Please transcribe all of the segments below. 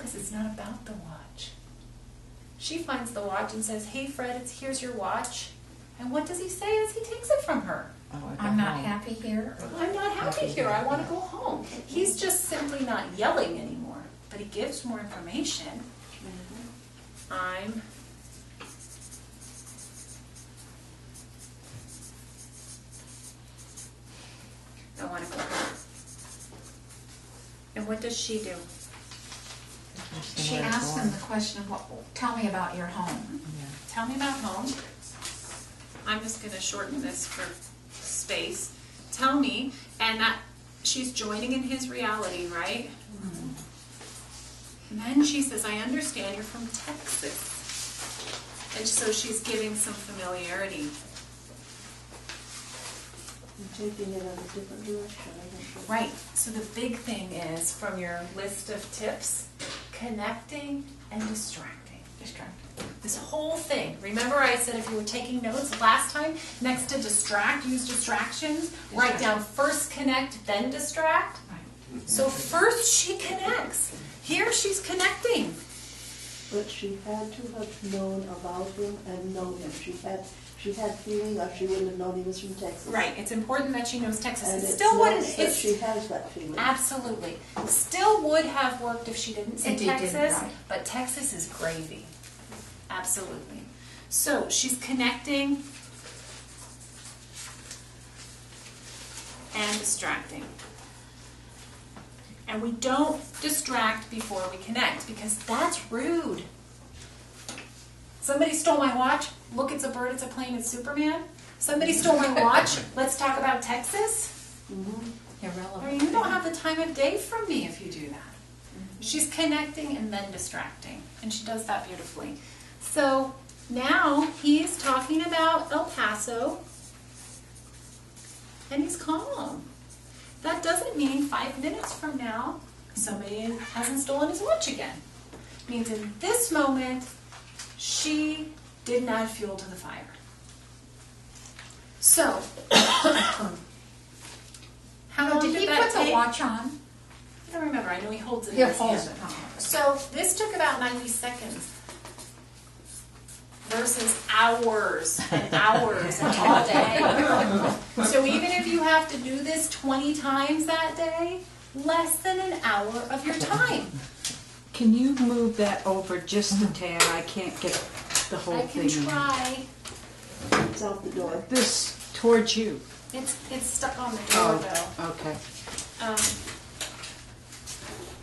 because it's not about the watch. She finds the watch and says, hey Fred, here's your watch. And what does he say as he takes it from her? I'm not happy here. I'm not happy here. I want to go home. He's just simply not yelling anymore, but he gives more information. I want to go home. And what does she do? She asked him the question, tell me about your home. Yeah. Tell me about home. I'm just going to shorten this for space. Tell me, and that she's joining in his reality, right? And then she says, I understand you're from Texas. And so she's giving some familiarity. You're taking it in a different direction, I think. Right. So the big thing is, from your list of tips, connecting and distracting. This whole thing. Remember I said if you were taking notes last time, next to distract, use distractions. Write down first connect, then distract. Right. So first she connects. Here she's connecting. But she had to have known about him and known him. She had feeling, or she wouldn't have known he was from Texas. Right. It's important that she knows Texas. And it it's still wouldn't. nice that she has that feeling. Absolutely. Still would have worked if she didn't say Texas, right. But Texas is gravy. Absolutely. So she's connecting and distracting. And we don't distract before we connect because that's rude. Somebody stole my watch. Look, it's a bird, it's a plane, it's Superman. Somebody stole my watch. Let's talk about Texas. Irrelevant. Or you don't have the time of day from me if you do that. She's connecting and then distracting. And she does that beautifully. So now he's talking about El Paso. And he's calm. That doesn't mean 5 minutes from now somebody hasn't stolen his watch again. It means in this moment she didn't add fuel to the fire. So, how long did he that put the take? watch on? I don't remember. I know he holds it in He his holds hand. it on. So this took about 90 seconds versus hours and hours and all day. So even if you have to do this 20 times that day, less than an hour of your time. Can you move that over just a tad? I can't get the whole I thing. can try. It's out the door. This towards you. It's stuck on the door though. Okay.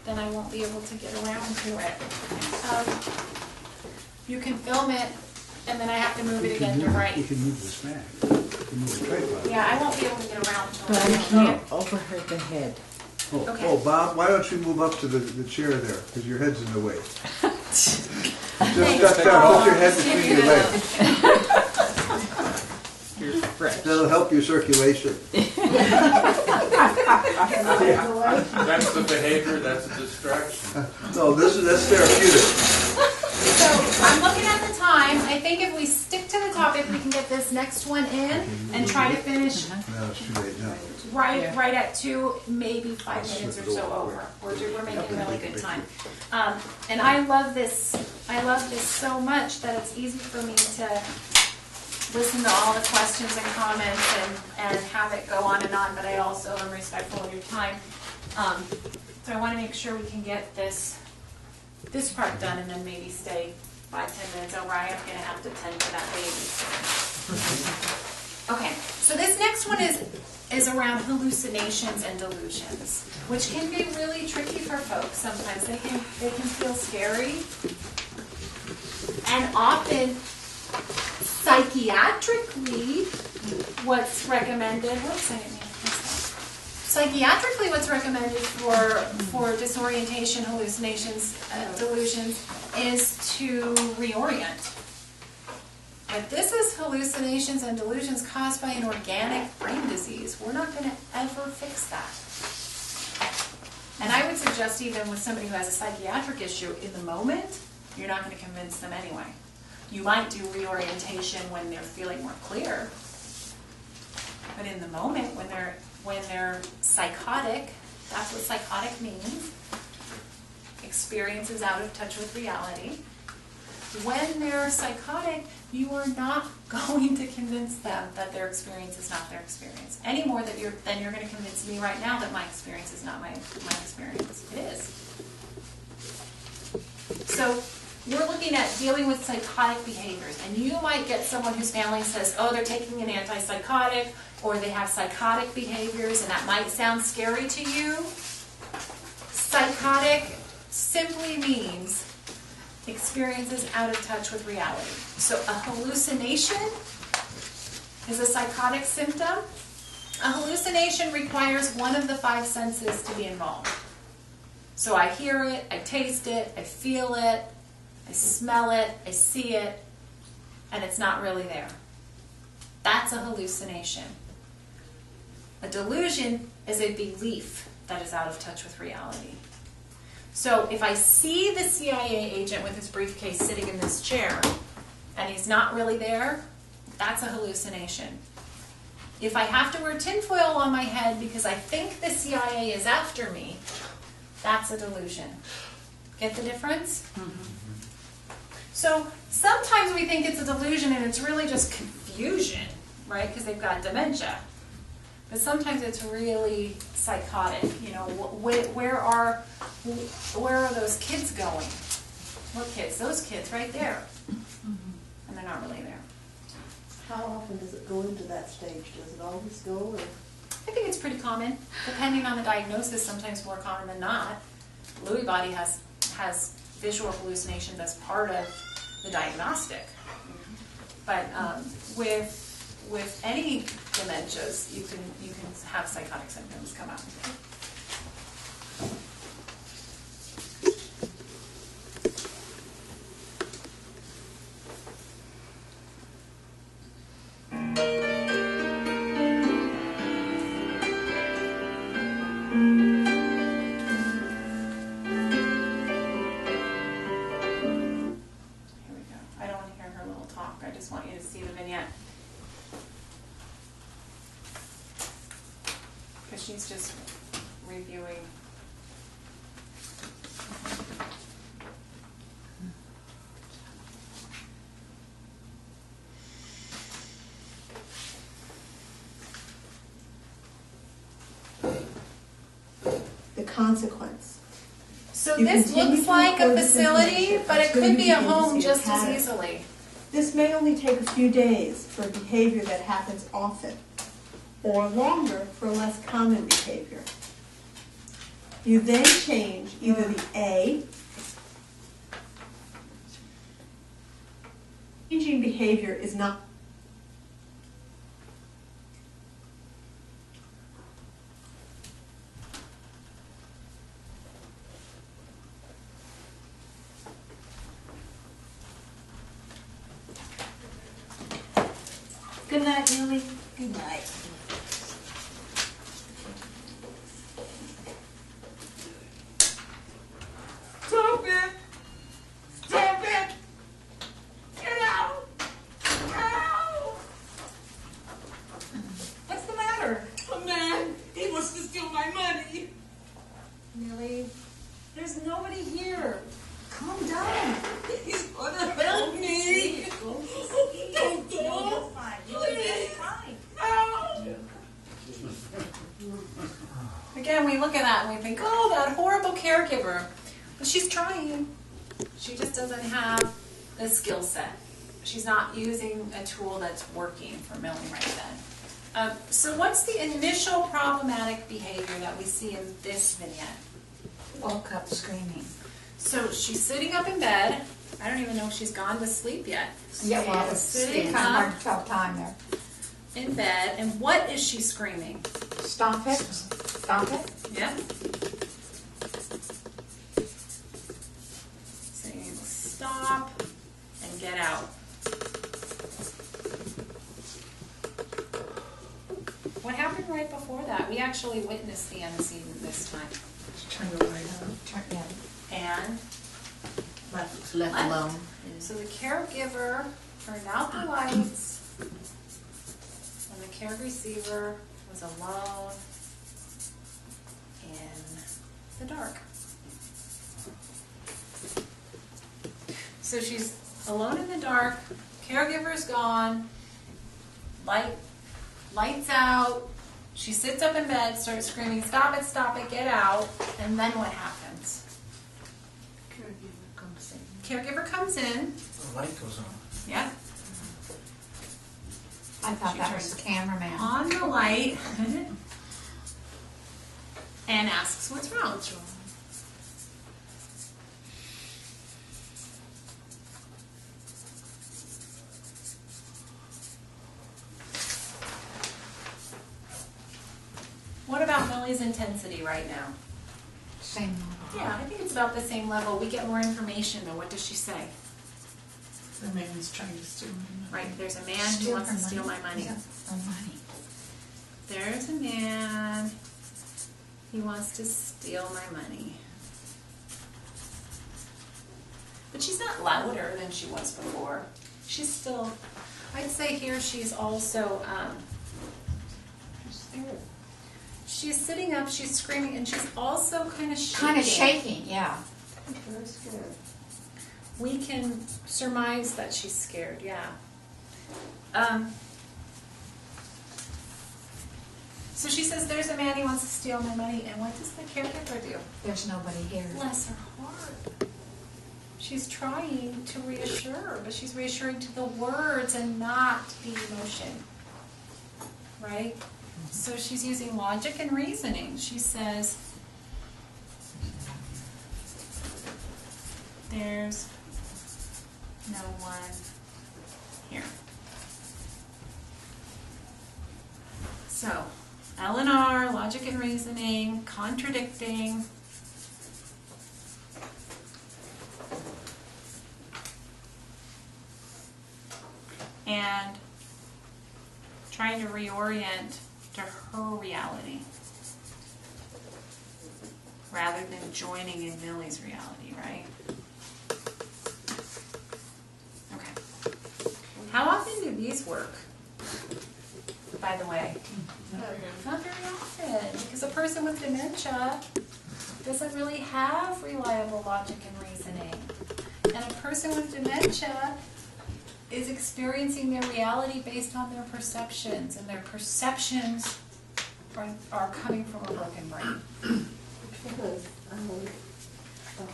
Then I won't be able to get around to it. You can film it, and then I have to move it again to right. You can move this back. You can move the tripod. Yeah, I won't be able to get around to But I it. can't overhead the head. Oh, Okay. oh, Bob, why don't you move up to the chair there, because your head's in the way. Just put your head between your legs. You're fresh. That'll help your circulation. That's the behavior, that's a distraction. No, that's therapeutic. So I'm looking at the time. I think if we stick to the topic, we can get this next one in and try to finish No, it's too late now. right at 2, maybe 5 minutes or so over. We're making really good time. And I love this. I love this so much that it's easy for me to listen to all the questions and comments and have it go on and on. But I also am respectful of your time. So I want to make sure we can get this part done and then maybe stay 5-10 minutes over. I am going to have to tend to that baby. Okay, so this next one is around hallucinations and delusions, which can be really tricky for folks. Sometimes they can feel scary, and often psychiatrically, what's recommended. Whoops, I didn't mean to press that. Psychiatrically, what's recommended for disorientation, hallucinations, delusions, is to reorient. But this is hallucinations and delusions caused by an organic brain disease. We're not going to ever fix that. And I would suggest even with somebody who has a psychiatric issue, in the moment, you're not going to convince them anyway. You might do reorientation when they're feeling more clear. But in the moment, when they're psychotic, that's what psychotic means, experience is out of touch with reality. When they're psychotic, you are not going to convince them that their experience is not their experience any more than you're going to convince me right now that my experience is not my experience. It is. So we're looking at dealing with psychotic behaviors, and you might get someone whose family says, oh, they're taking an antipsychotic, or they have psychotic behaviors, and that might sound scary to you. Psychotic simply means experiences out of touch with reality. So a hallucination is a psychotic symptom. A hallucination requires one of the 5 senses to be involved. So I hear it, I taste it, I feel it, I smell it, I see it, and it's not really there. That's a hallucination. A delusion is a belief that is out of touch with reality. So if I see the CIA agent with his briefcase sitting in this chair, and he's not really there, that's a hallucination. If I have to wear tinfoil on my head because I think the CIA is after me, that's a delusion. Get the difference? Mm-hmm. So sometimes we think it's a delusion and it's really just confusion, right? Because they've got dementia. But sometimes it's really psychotic. You know, where are those kids going? What kids? Those kids right there. And they're not really there. How often does it go into that stage? Does it always go? Or? I think it's pretty common. Depending on the diagnosis, sometimes more common than not. Lewy body has visual hallucinations as part of the diagnostic. But with any dementias, you can have psychotic symptoms come out. She's just reviewing. The consequence. So You this continue looks to like a record the facility, information but it until could you be a begin to home see a just as pattern. easily. This may only take a few days for behavior that happens often, or longer for less common behavior. You then change either the A, changing behavior is not Good night, Lily. Good night. Stop it! Stop it! Get out! Ow! What's the matter? A man! He wants to steal my money! Millie, there's nobody here. Calm down. He's gonna help me! Don't go! You're fine. You're fine. Ow! Again, we look at that and we think, oh, that horrible caregiver. But she's trying. She just doesn't have the skill set. She's not using a tool that's working for Millie right then. So what's the initial problematic behavior that we see in this vignette? Woke up screaming. So she's sitting up in bed. I don't even know if she's gone to sleep yet. Yeah, well, She's it's sitting kind of hard up to tell time there. in bed, and what is she screaming? Stop it. Stop it. Yeah. Saying stop and get out. What happened right before that? We actually witnessed the antecedent this time. Turn the light on. Turn it. And Left Left. alone. so the caregiver turned out the lights, and the care receiver was alone in the dark. So she's alone in the dark, caregiver's gone, lights out, she sits up in bed, starts screaming, stop it, get out, and then what happens? Caregiver comes in. The light goes on. Yeah. I thought She that was turns the cameraman. on the light and asks what's wrong. What about Millie's intensity right now? Same level. Yeah, I think it's about the same level. We get more information though. What does she say? The man's trying to steal my money. Right, there's a man who wants to steal my money. Yeah, the money. There's a man, he wants to steal my money. But she's not louder than she was before. She's still, I'd say here she's also, she's sitting up, she's screaming, and she's also kind of shaking. Kind of shaking, yeah. Very scared. We can surmise that she's scared, yeah. So she says, there's a man, he wants to steal my money, and what does the caregiver do? There's nobody here. Bless her heart. She's trying to reassure her, but she's reassuring to the words and not the emotion, right? So she's using logic and reasoning. She says, there's no one here. So, L&R, logic and reasoning, contradicting. And trying to reorient to her reality rather than joining in Millie's reality, right? Okay. How often do these work, by the way? Not very often, because a person with dementia doesn't really have reliable logic and reasoning. And a person with dementia is experiencing their reality based on their perceptions, and their perceptions are coming from a broken brain. Because a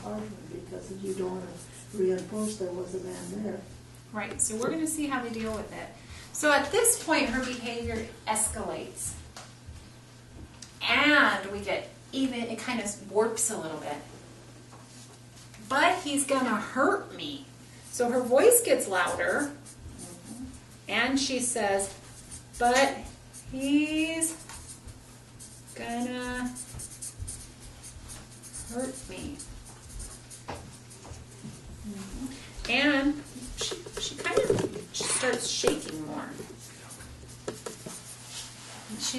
hard one, because you don't want to reinforce there was a man there. Right, so we're going to see how they deal with it. So at this point, her behavior escalates. And we get even, it kind of warps a little bit. But he's going to hurt me. So her voice gets louder. And she says, but he's gonna hurt me. And she kind of starts shaking more.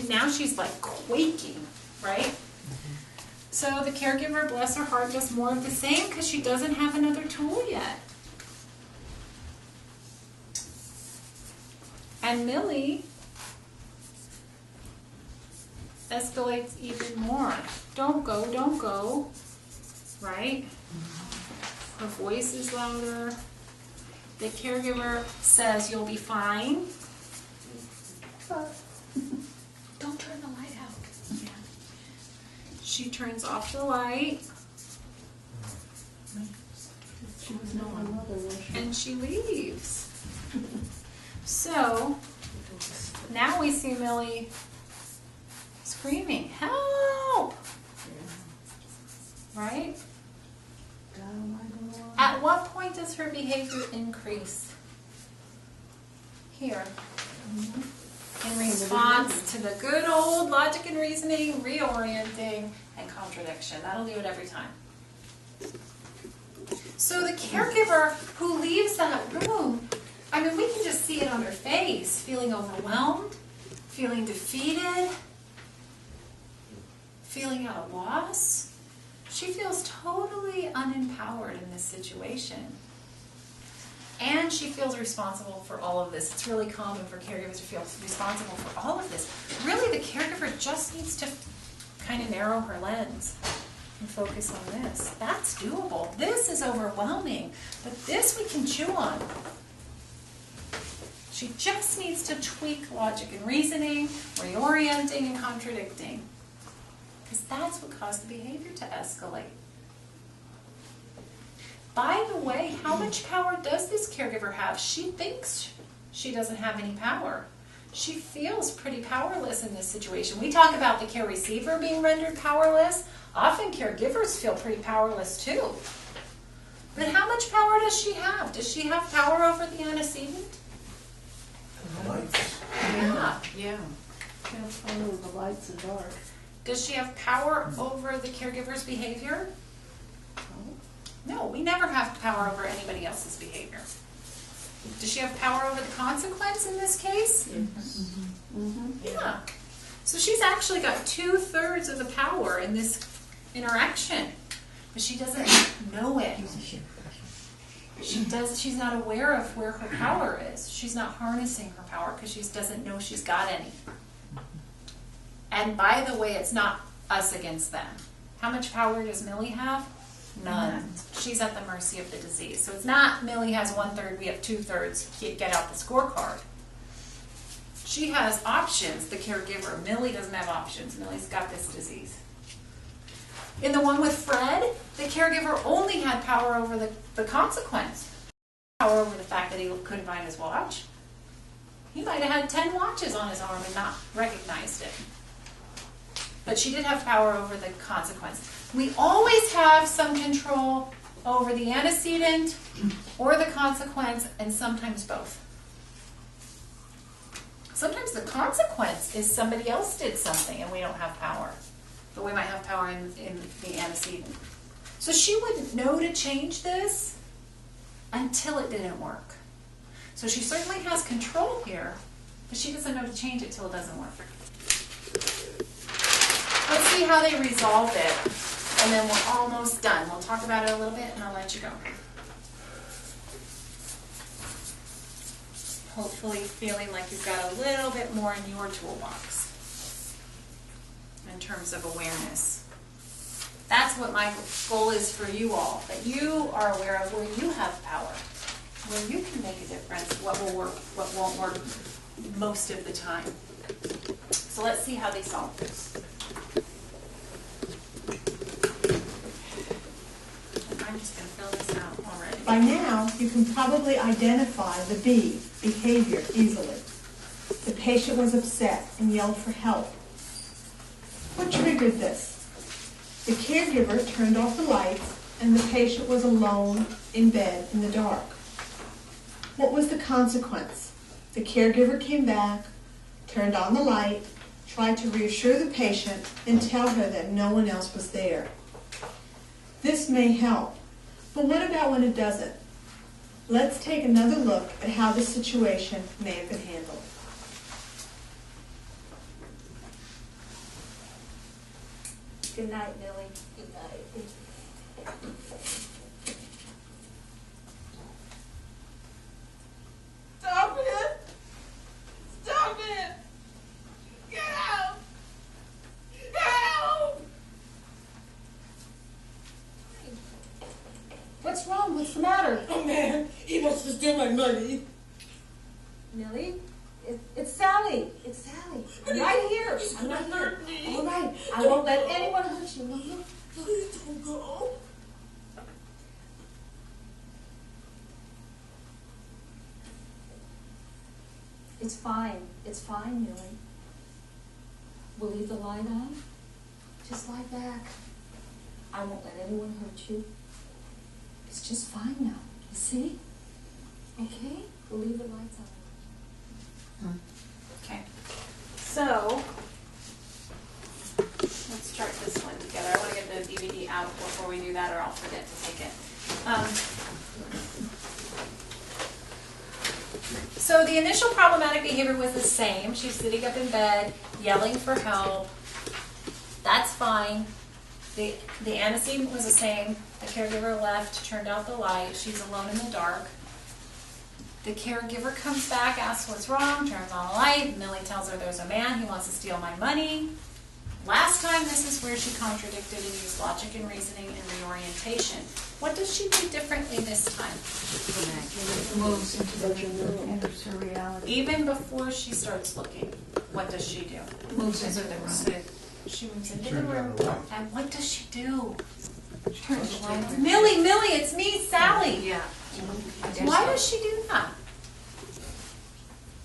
Now she's like quaking, right? So the caregiver, bless her heart, does more of the same because she doesn't have another tool yet. And Millie escalates even more. Don't go, right? Her voice is louder. The caregiver says, you'll be fine. Don't turn the light out. Yeah. She turns off the light. She was not my mother, was she? And she leaves. So, now we see Millie screaming, help! Right? At what point does her behavior increase? Here. In response to the good old logic and reasoning, reorienting, and contradiction. That'll do it every time. So the caregiver who leaves that room, I mean, we can just see it on her face, feeling overwhelmed, feeling defeated, feeling at a loss. She feels totally unempowered in this situation. And she feels responsible for all of this. It's really common for caregivers to feel responsible for all of this. Really, the caregiver just needs to kind of narrow her lens and focus on this. That's doable. This is overwhelming, but this we can chew on. She just needs to tweak logic and reasoning, reorienting and contradicting, because that's what caused the behavior to escalate. By the way, how much power does this caregiver have? She thinks she doesn't have any power. She feels pretty powerless in this situation. We talk about the care receiver being rendered powerless. Often caregivers feel pretty powerless too. But how much power does she have? Does she have power over the antecedent? Lights. Yeah. Yeah. Can't follow the lights and dark. Does she have power over the caregiver's behavior? No, we never have power over anybody else's behavior. Does she have power over the consequence in this case? Yes. Yeah. So she's actually got 2/3 of the power in this interaction, but she doesn't know it. She's not aware of where her power is. She's not harnessing her power because she doesn't know she's got any. And by the way, it's not us against them. How much power does Millie have? None. She's at the mercy of the disease. So it's not Millie has 1/3, we have 2/3, get out the scorecard. She has options, the caregiver. Millie doesn't have options. Millie's got this disease. In the one with Fred, the caregiver only had power over the consequence. Power over the fact that he couldn't find his watch. He might have had 10 watches on his arm and not recognized it. But she did have power over the consequence. We always have some control over the antecedent or the consequence, and sometimes both. Sometimes the consequence is somebody else did something and we don't have power. But we might have power in the antecedent. So she wouldn't know to change this until it didn't work. So she certainly has control here, but she doesn't know to change it till it doesn't work. Let's see how they resolve it, and then we're almost done. We'll talk about it a little bit, and I'll let you go. Hopefully feeling like you've got a little bit more in your toolbox in terms of awareness. That's what my goal is for you all, that you are aware of where you have power, where you can make a difference, what will work, what won't work most of the time. So let's see how they solve this. I'm just going to fill this out already. By now, you can probably identify the B, behavior, easily. The patient was upset and yelled for help. What triggered this? The caregiver turned off the lights and the patient was alone in bed in the dark. What was the consequence? The caregiver came back, turned on the light, tried to reassure the patient and tell her that no one else was there. This may help, but what about when it doesn't? Let's take another look at how the situation may have been handled. Good night, Millie. Good night. Stop it! Stop it! Get out! Get out! What's wrong? What's the matter? Oh man, he wants to steal my money. Millie? It's Sally. It's Sally. I'm right here. I'm right here. All right. I won't let anyone hurt you. No. Please don't go. It's fine. It's fine, Millie. We'll leave the light on. Just lie back. I won't let anyone hurt you. It's just fine now. You see? Okay? We'll leave the lights on. Okay, so let's chart this one together. I want to get the DVD out before we do that, or I'll forget to take it. So the initial problematic behavior was the same. She's sitting up in bed, yelling for help. That's fine. The antecedent was the same. The caregiver left, turned out the light. She's alone in the dark. The caregiver comes back, asks what's wrong, turns on the light. Millie tells her there's a man, he wants to steal my money. Last time, this is where she contradicted and used logic and reasoning and reorientation. What does she do differently this time? Moves into the Enters her reality. Even before she starts looking, what does she do? moves into the room. She moves into the Turns on room. the light. And what does she do? Turns the light on. Millie, it's me, Sally. Yeah. Why does she do that?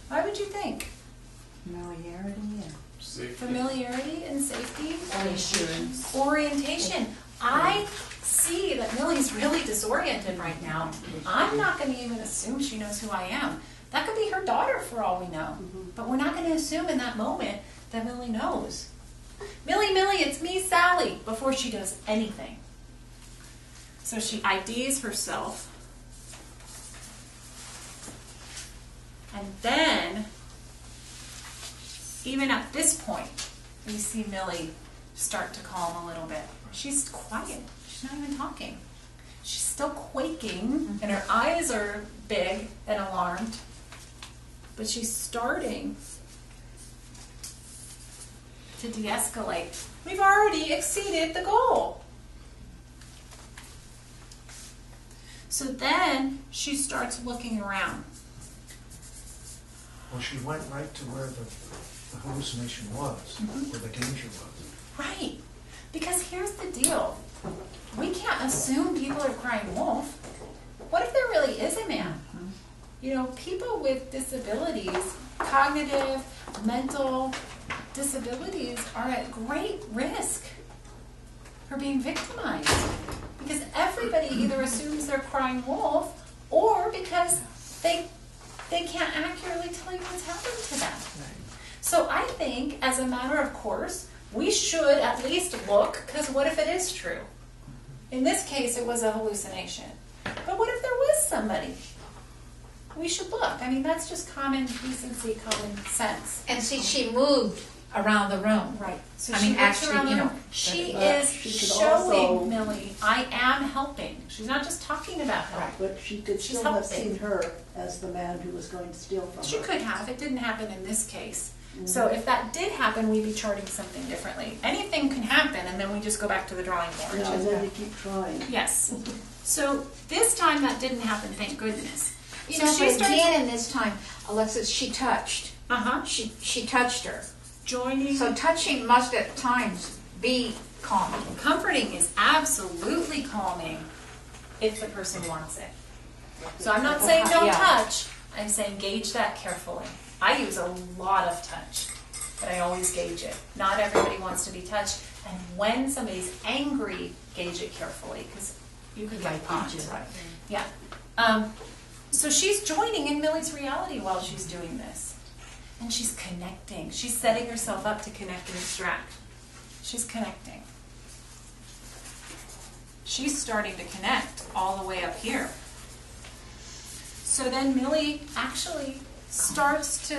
Why would you think? Familiarity and Safety. Familiarity and safety? reassurance. Orientation. I see that Millie's really disoriented right now. I'm not going to even assume she knows who I am. That could be her daughter for all we know. But we're not going to assume in that moment that Millie knows. Millie, it's me, Sally, before she does anything. So she IDs herself. And then, even at this point, we see Millie start to calm a little bit. She's quiet. She's not even talking. She's still quaking, and her eyes are big and alarmed. But she's starting to de-escalate. We've already exceeded the goal. So then she starts looking around. Well, she went right to where the hallucination was, where the danger was. Right. Because here's the deal. We can't assume people are crying wolf. What if there really is a man? You know, people with disabilities, cognitive, mental disabilities, are at great risk for being victimized. Because everybody either assumes they're crying wolf or because they can't accurately tell you what's happened to them. So I think, as a matter of course, we should at least look, because what if it is true? In this case, it was a hallucination. But what if there was somebody? We should look. I mean, that's just common decency, common sense. And see, she moved around the room. Right. So I she mean, looks actually, around the you know, room. She but is she could showing also- Millie, I am helping. She's not just talking about help. But she could She's still have helping. seen her as the man who was going to steal from her. She could have. It didn't happen in this case. So if that did happen, we'd be charting something differently. Anything can happen, and then we just go back to the drawing board. Yeah, and then you keep trying. Yes. So this time that didn't happen, thank goodness. You So know, she but starts- again, in this time, Alexis, she touched. Uh-huh. She touched her. Joining. So touching must at times be calming. Comforting is absolutely calming if the person wants it. So I'm not saying don't Yeah. touch. I'm saying gauge that carefully. I use a lot of touch, but I always gauge it. Not everybody wants to be touched. And when somebody's angry, gauge it carefully, because you could get caught. Right. Yeah. So she's joining in Millie's reality while she's doing this. And she's connecting. She's setting herself up to connect and extract. She's connecting. She's starting to connect all the way up here. So then Millie actually starts to,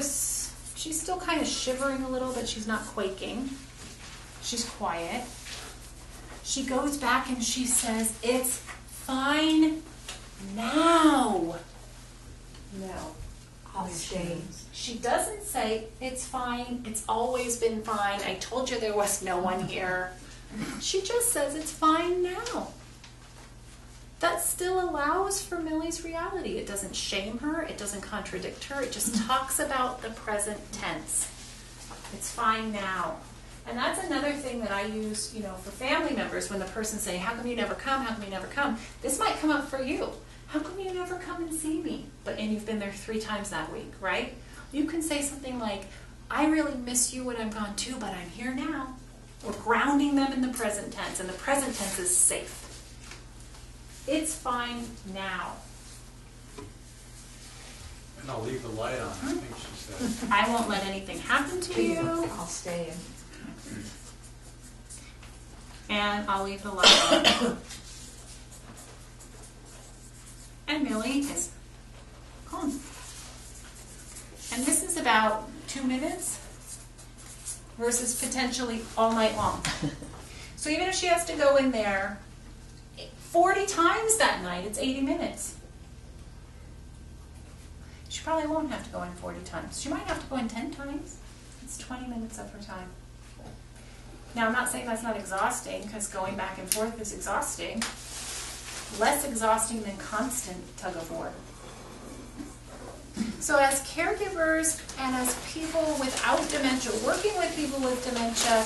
she's still kind of shivering a little, but she's not quaking. She's quiet. She goes back and she says, it's fine now. Now. I'll stay. She doesn't say, it's fine, it's always been fine, I told you there was no one here. She just says, it's fine now. That still allows for Millie's reality. It doesn't shame her, it doesn't contradict her, it just talks about the present tense. It's fine now. And that's another thing that I use, for family members when the person say, how come you never come, how come you never come? This might come up for you. How come you never come and see me? And you've been there 3 times that week, right? You can say something like, I really miss you when I'm gone too, but I'm here now. We're grounding them in the present tense, and the present tense is safe. It's fine now. And I'll leave the light on, I think she said. I won't let anything happen to you, I'll stay in. and I'll leave the light on. And Millie is calm. And this is about 2 minutes versus potentially all night long. So even if she has to go in there 40 times that night, it's 80 minutes. She probably won't have to go in 40 times. She might have to go in 10 times. It's 20 minutes of her time. Now, I'm not saying that's not exhausting, because going back and forth is exhausting. Less exhausting than constant tug of war. So as caregivers and as people without dementia, working with people with dementia,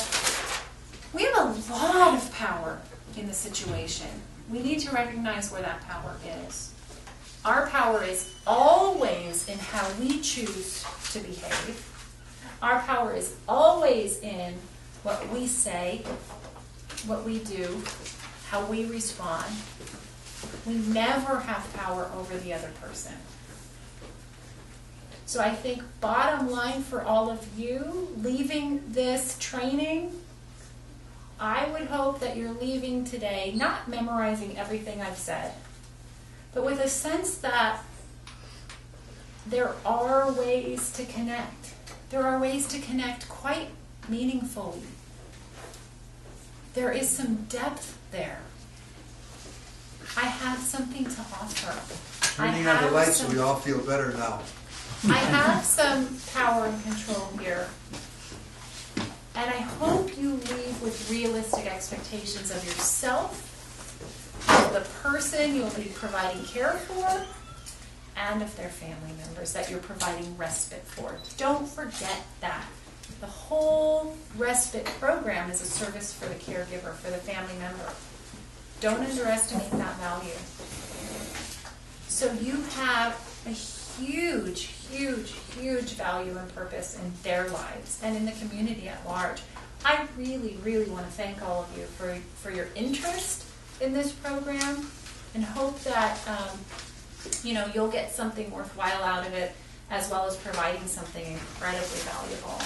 we have a lot of power in the situation. We need to recognize where that power is. Our power is always in how we choose to behave. Our power is always in what we say, what we do, how we respond. We never have power over the other person. So I think bottom line for all of you, leaving this training, I would hope that you're leaving today not memorizing everything I've said, but with a sense that there are ways to connect. There are ways to connect quite meaningfully. There is some depth there. I have something to offer. Turning on the lights, we all feel better now. I have some power and control here. And I hope you leave with realistic expectations of yourself, of the person you'll be providing care for, and of their family members that you're providing respite for. Don't forget that. The whole respite program is a service for the caregiver, for the family member. Don't underestimate that value. So you have a huge, huge, huge value and purpose in their lives and in the community at large. I really, really want to thank all of you for your interest in this program, and hope that you'll get something worthwhile out of it, as well as providing something incredibly valuable.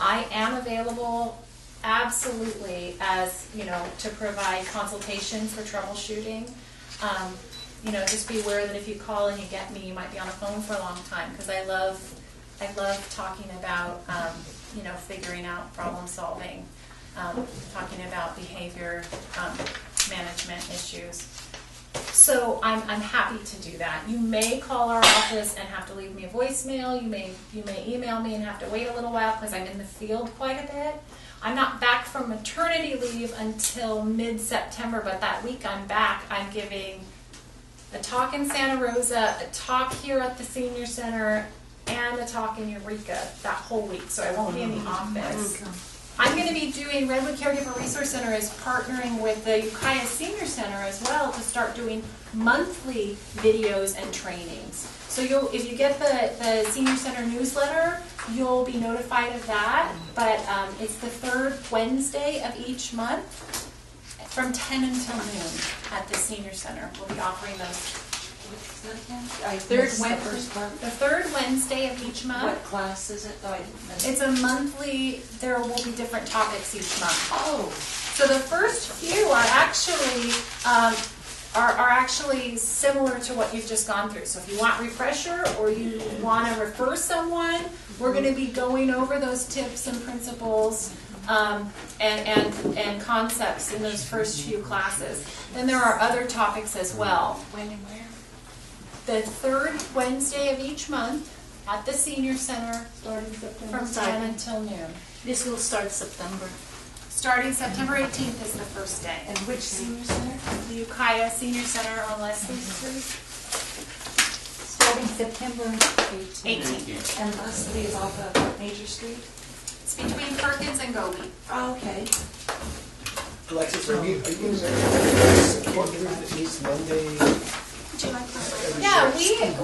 I am available absolutely to provide consultations for troubleshooting. Just be aware that if you call and you get me, you might be on the phone for a long time, because I love talking about figuring out problem solving, talking about behavior management issues. So I'm happy to do that. You may call our office and have to leave me a voicemail. You may email me and have to wait a little while because I'm in the field quite a bit. I'm not back from maternity leave until mid-September, but that week I'm back. I'm giving a talk in Santa Rosa, a talk here at the Senior Center, and a talk in Eureka that whole week, so I won't be in the office. I'm going to be doing, Redwood Caregiver Resource Center is partnering with the Ukiah Senior Center as well to start doing monthly videos and trainings. So if you get the Senior Center newsletter, you'll be notified of that. But it's the third Wednesday of each month from 10 until noon at the Senior Center. We'll be offering those. The third Wednesday of each month. What class is it? Oh, I didn't know. It's a monthly, there will be different topics each month. Oh. So the first few are actually similar to what you've just gone through. So if you want refresher or you want to refer someone, we're going to be going over those tips and principles and concepts in those first few classes. Then there are other topics as well. When and where? The third Wednesday of each month at the Senior Center from 10 until noon. This will start September. Starting September 18th is the first day. And which senior center? The Ukiah Senior Center on Leslie Street. Starting September 18th. And Leslie is off of Major Street? It's between Perkins and Gobi. Oh, okay. Alexis, are you a support group that meets Monday? Yeah,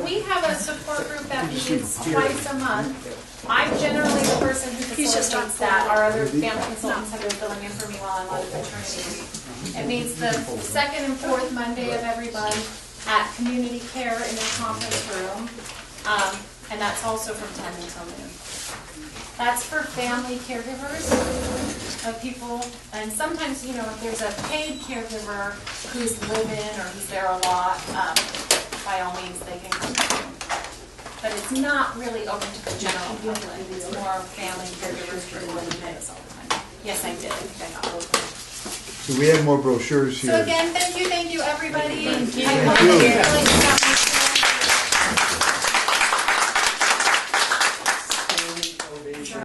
we have a support group that meets twice a month. I'm generally the person who facilitates that. Our other family consultants have been filling in for me while I'm on maternity leave. It meets the second and fourth Monday of every month at Community Care in the conference room, and that's also from 10 until noon. That's for family caregivers of people, and sometimes, if there's a paid caregiver who's live-in or who's there a lot, by all means, they can come in. But it's not really open to the general public. It's more family caregivers who live in it all the time. Yes, I did. I think I got those. So we have more brochures here. So again, thank you, everybody. Thank you. I hope that you're really happy